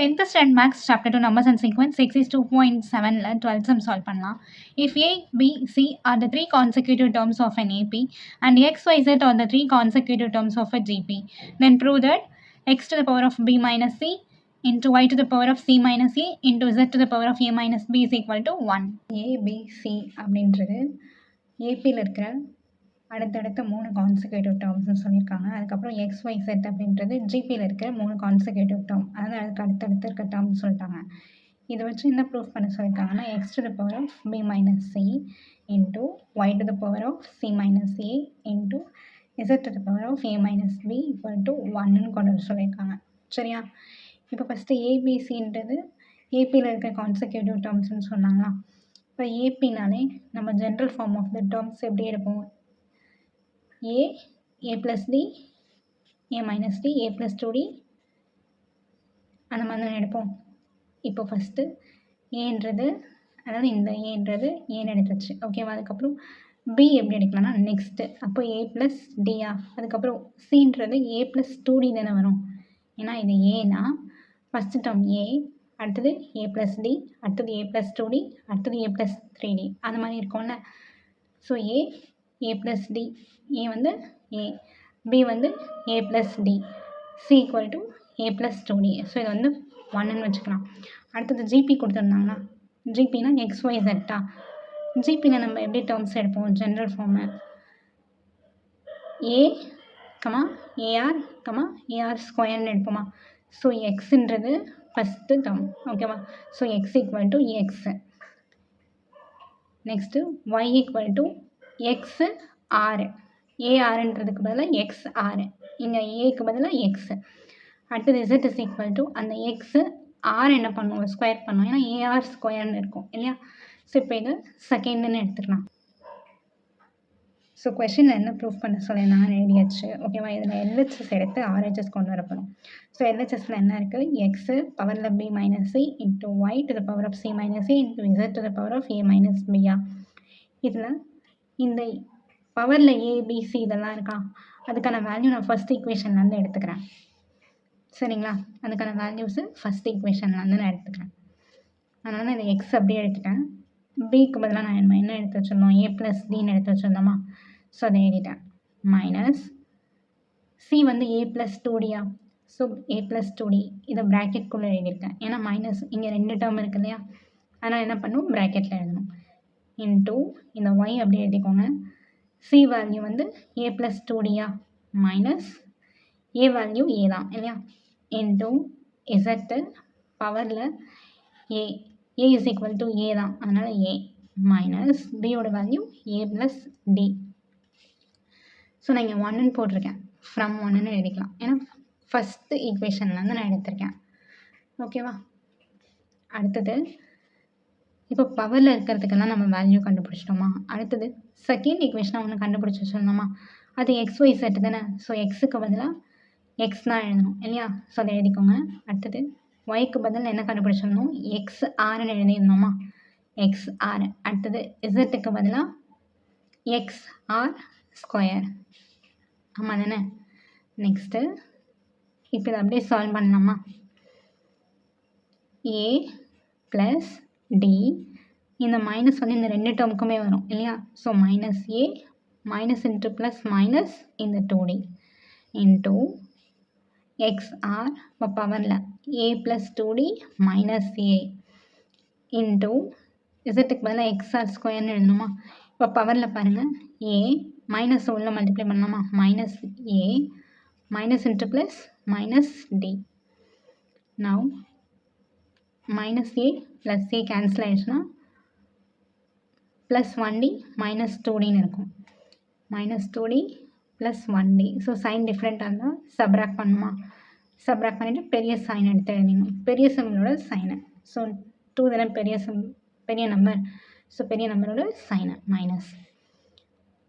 10th standard maths chapter 2 numbers and sequence exercise 2.7 ல 12th sum solve பண்ணலாம். If A, B, C are the three consecutive terms of an AP and X, Y, Z are the three consecutive terms of a GP, then prove that X to the power of B minus C into Y to the power of C minus A into Z to the power of A minus B is equal to 1. A, B, C அப்படின்றது ஏபியில் இருக்கிற அடுத்தடுத்த 3 கான்செக்யூட்டிவ் டேர்ம்ஸ்னு சொல்லியிருக்காங்க. அதுக்கப்புறம் XYZ அப்படின்றது ஜிபியில் இருக்கிற 3 கான்செக்யூட்டிவ் term, அதாவது அதுக்கு அடுத்தடுத்து இருக்க டேர்ம்னு சொல்லிட்டாங்க. இதை வச்சு என்ன ப்ரூஃப் பண்ண சொல்லியிருக்காங்கன்னா x to the power of b minus c into y to the power of c minus a into z to the power of a minus b equal to 1ன்னு கொண்டு வர சொல்லியிருக்காங்க. சரியா? இப்போ ஃபஸ்ட்டு ஏபிசின்றது ஏபியில் இருக்கிற கான்செக்யூட்டிவ் டேர்ம்ஸ்னு சொன்னாங்களா? இப்போ ஏபினாலே நம்ம general form of the terms எப்படி எடுப்போம்? a plus d, a minus d, a plus 2d அந்த மாதிரி தான் எடுப்போம். இப்போ ஃபஸ்ட்டு ஏன்றது, அதாவது இந்த ஏன்றது ஏன்னு எடுத்துச்சு, ஓகேவா? அதுக்கப்புறம் பி எப்படி எடுக்கலாம்னா நெக்ஸ்ட்டு, அப்போ a ப்ளஸ் டியா, அதுக்கப்புறம் சின்றது a ப்ளஸ் 2d தானே வரும். ஏன்னா இது ஏன்னா ஃபஸ்ட்டு டேர்ம் ஏ, அடுத்தது a ப்ளஸ் டி, அடுத்தது a ப்ளஸ் 2d, அடுத்தது a ப்ளஸ் 3d அந்த மாதிரி இருக்கும்ல. So a plus d, a வந்து ஏ, பி வந்து a plus d, c equal to a plus 2d. So இதை வந்து 1ன்னு வச்சுக்கலாம். அடுத்தது ஜிபி கொடுத்துருந்தாங்கன்னா ஜிபினா XYZ. ஜிபியில் நம்ம எப்படி டேர்ம்ஸ் எடுப்போம்? General form a comma a r comma a r ஸ்கொயர்னு எடுப்போமா? ஸோ எக்ஸுன்றது ஃபஸ்ட்டு டேர்ம், ஓகேவா? So x equal to x. Next y equal to x ஆறு, ஏஆர்ன்றதுக்கு பதிலாக எக்ஸ் ஆறு, இங்கே ஏக்கு பதிலாக எக்ஸு. அடுத்தது இசட் இஸ் ஈக்குவல் டு அந்த எக்ஸு ஆர் என்ன பண்ணுவோம்? ஸ்கொயர் பண்ணுவோம், ஏன்னா ஏஆர் ஸ்கொயர்னு இருக்கும் இல்லையா? ஸோ இப்போ இது செகண்டுன்னு எடுத்துக்கலாம். ஸோ கொஷினில் என்ன ப்ரூஃப் பண்ண சொல்லியிருந்தாங்கன்னு எழுதியாச்சு, ஓகேவா? இதில் எல்ஹெச்எஸ் எடுத்து ஆர்ஹெச்எஸ் கொண்டு வரப்போம். ஸோ எல்ஹெச்எஸில் என்ன இருக்குது? எக்ஸு பவரில் b minus c into y to the power of c minus c into z to the power of a minus பியா. இதில் இந்த பவரில் ஏபிசி இதெல்லாம் இருக்கா, அதுக்கான வேல்யூ நான் ஃபஸ்ட் ஈக்குவேஷன்லேருந்து எடுத்துக்கிறேன். சரிங்களா? அதுக்கான வேல்யூஸு ஃபஸ்ட் ஈக்குவேஷன்லேருந்து நான் எடுத்துக்கிறேன். அதனால் நான் இதை எக்ஸ் அப்படியே எடுத்துட்டேன். பிக்கு பதிலாக நான் என்ன எடுத்து வச்சுருந்தோம்? ஏ ப்ளஸ் டின்னு எடுத்து வச்சுருந்தோமா? ஸோ அதை எழுதிட்டேன். மைனஸ் சி வந்து ஏ ப்ளஸ் 2டியா, ஸோ ஏ ப்ளஸ் 2d இதை ப்ராக்கெட்குள்ளே எழுதியிருக்கேன், ஏன்னா மைனஸ் இங்கே 2 டேர்ம் இருக்கு இல்லையா? அதனால் என்ன பண்ணும்? ப்ராக்கெட்டில் எழுதணும். இன்டூ இந்த ஒய் அப்படியே எழுதிக்கோங்க. சி வேல்யூ வந்து ஏ ப்ளஸ் 2டியா மைனஸ் ஏ வேல்யூ ஏ தான் இல்லையா? இன்டூ இசட்டு பவரில் ஏ, ஏ இஸ் ஈக்குவல் டு ஏ தான், அதனால் ஏ மைனஸ் பியோட வேல்யூ ஏ ப்ளஸ் டி. ஸோ நான் இங்கே 1ன்னு போட்டிருக்கேன், ஃப்ரம் 1ன்னு எழுதிக்கலாம், ஏன்னா ஃபஸ்ட்டு ஈக்குவேஷன்லேருந்து நான் எடுத்திருக்கேன், ஓகேவா? அடுத்தது இப்போ பவரில் இருக்கிறதுக்கெல்லாம் நம்ம வேல்யூ கண்டுபிடிச்சிட்டோமா? அடுத்தது செகண்ட் ஈக்குவேஷனாக ஒன்று கண்டுபிடிச்சி வச்சுருந்தோமா? அது XYZ தானே. ஸோ எக்ஸுக்கு பதிலாக எக்ஸ் தான் எழுதணும் இல்லையா? ஸோ அதை எழுதிக்கோங்க. அடுத்தது ஒய்க்கு பதில் என்ன கண்டுபிடிச்சிருந்தோம்? எக்ஸ் ஆறுன்னு எழுதியிருந்தோமா? எக்ஸ் ஆறு. அடுத்தது இசட்டுக்கு பதிலாக எக்ஸ் ஆர் ஸ்கொயர், ஆமாம் தானே? நெக்ஸ்ட்டு இப்போ இதை அப்படியே சால்வ் பண்ணலாமா? ஏ ப்ளஸ் டி, இந்த மைனஸ் வந்து இந்த 2 டேர்முக்குமே வரும் இல்லையா? So minus a minus into plus minus இந்த 2d இன்டூ எக்ஸ்ஆர், இப்போ பவரில் a plus 2d minus a into இசட்டுக்கு பதிலாக எக்ஸ்ஆர் ஸ்கொயர்னு எழுதணுமா? இப்போ பவரில் பாருங்கள், ஏ மைனஸ் உள்ள மல்டிப்ளை பண்ணலாமா? Minus a minus into plus minus d. Now minus a plus a cancel ஆகிடுச்சுன்னா ப்ளஸ் 1d மைனஸ் 2dன்னு இருக்கும். Minus 2d plus 1d. So sign டிஃப்ரெண்ட்டாக இருந்தால் சப்ராக்ட் பண்ணுமா? சப்ராக்ட் பண்ணிவிட்டு பெரிய சைன் எடுத்து எழுதிடணும், பெரிய சிம்பிளோட சைனை. ஸோ 2 தானே பெரிய நம்பர், ஸோ பெரிய நம்பரோட சைனை மைனஸ்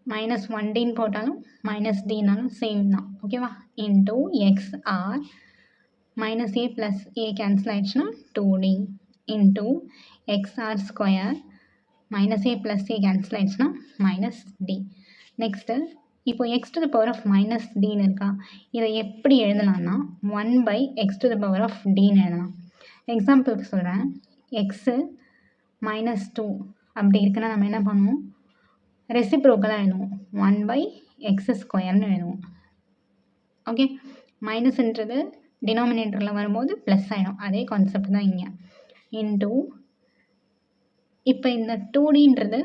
மைனஸ் 1dன்னு போட்டாலும் மைனஸ் டினாலும் சேம் தான், ஓகேவா? Into x r minus a plus a cancel ஆகிடுச்சுன்னா 2d into x r square minus a plus a cancel ஆகிடுச்சுன்னா மைனஸ் டி. நெக்ஸ்ட்டு இப்போ x to the power of minus டின்னு இருக்கா, இதை எப்படி எழுதலாம்னா 1 by x to the power of டின்னு எழுதலாம். எக்ஸாம்பிளுக்கு சொல்கிறேன். எக்ஸு -2 அப்படி இருக்குன்னா நம்ம என்ன பண்ணுவோம், ரெசிப்ரோக்கலாக எழுதுவோம். 1/x² எழுதுவோம். ஓகே, மைனஸ்ன்றது டினாமினேட்டரில் வரும்போது ப்ளஸ் ஆகிடும். அதே கான்செப்ட் தான் இங்கே. இன்டூ இப்போ இந்த 2Dன்றது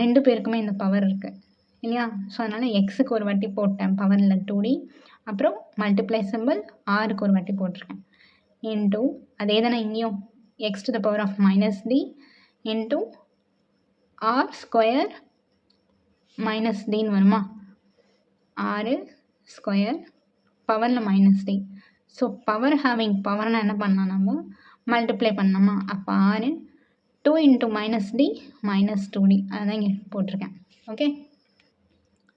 2 பேருக்குமே இந்த பவர் இருக்குது இல்லையா? ஸோ அதனால் எக்ஸுக்கு ஒரு வாட்டி போட்டேன் பவரில் 2D, அப்புறம் மல்டிப்ளை சிம்பிள் ஆருக்கு ஒரு வாட்டி போட்டிருக்கேன். இன்டூ அதே தானே இங்கேயும் x⁻⁻d இன்டூ r² -dன்னு வருமா? r² பவரில் -d. ஸோ பவர் ஹேவிங் பவர்னா என்ன பண்ணலாம், நம்ம மல்டிப்ளை பண்ணலாமா? அப்போ r 2 × -d -2d அதுதான் இங்கே போட்டிருக்கேன். ஓகே,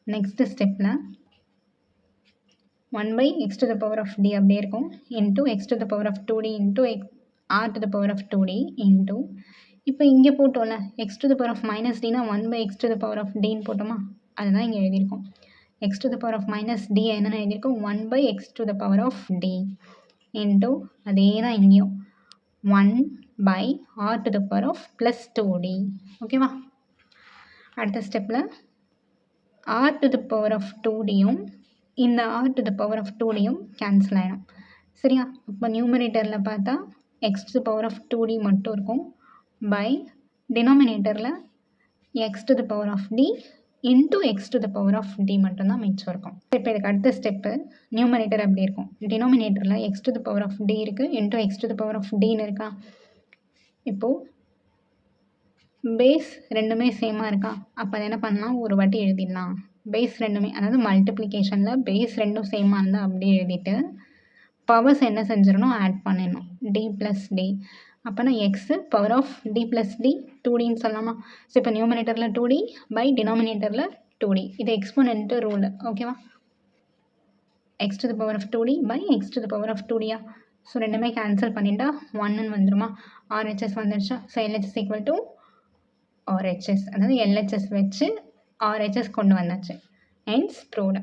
நெக்ஸ்ட் ஸ்டெப்பில் 1/x⁻d அப்படியே இருக்கும் into x⁻2d into r⁻2d into இப்போ இங்கே போட்டோம்ல x⁻−dனா 1/x⁻dன்னு போட்டோமா? அதுதான் இங்கே எழுதியிருக்கோம். x⁻−d என்னென்னு எழுதியிருக்கோம், 1/x⁻d இன்டூ அதே தான் இங்கேயும் 1/r⁻+2d. ஓகேவா? அடுத்த ஸ்டெப்பில் r⁻2dயும் இந்த r⁻2dயும் கேன்சல் ஆகிடும். சரியா? இப்போ நியூமரேட்டரில் பார்த்தா x⁻2d மட்டும் இருக்கும். பை டினாமினேட்டரில் x⁻d இன்டூ x⁻d மட்டும்தான் மிச்சம் இருக்கும். இப்போ இதுக்கு அடுத்த ஸ்டெப்பு நியூமரேட்டர் அப்படி இருக்கும். டினாமினேட்டரில் x⁻d இருக்குது இன்டூ x⁻dன்னு இருக்கா? இப்போது பேஸ் ரெண்டுமே சேமாக இருக்கா? அப்போ அதை என்ன பண்ணலாம், ஒரு வாட்டி எழுதிடலாம். பேஸ் ரெண்டுமே, அதாவது மல்டிப்ளிகேஷனில் பேஸ் ரெண்டும் சேமாக இருந்தால் அப்படியே எழுதிட்டு பவர்ஸ் என்ன செஞ்சிடணும், ஆட் பண்ணிடணும். d + d. அப்போனா x⁻d + d 2dன்னு சொல்லலாமா? ஸோ இப்போ நியூமரேட்டரில் 2d பை டினாமினேட்டரில் 2d. இது எக்ஸ்போனன்ட் ரூல். ஓகேவா? x⁻2d by x⁻2d. ஸோ ரெண்டுமே கேன்சல் பண்ணிட்டா 1ன்னு வந்துடுமா? RHS வந்துடுச்சா? ஸோ LHS = RHS, அதாவது LHS வச்சு RHS கொண்டு வந்தாச்சு. Hence proved.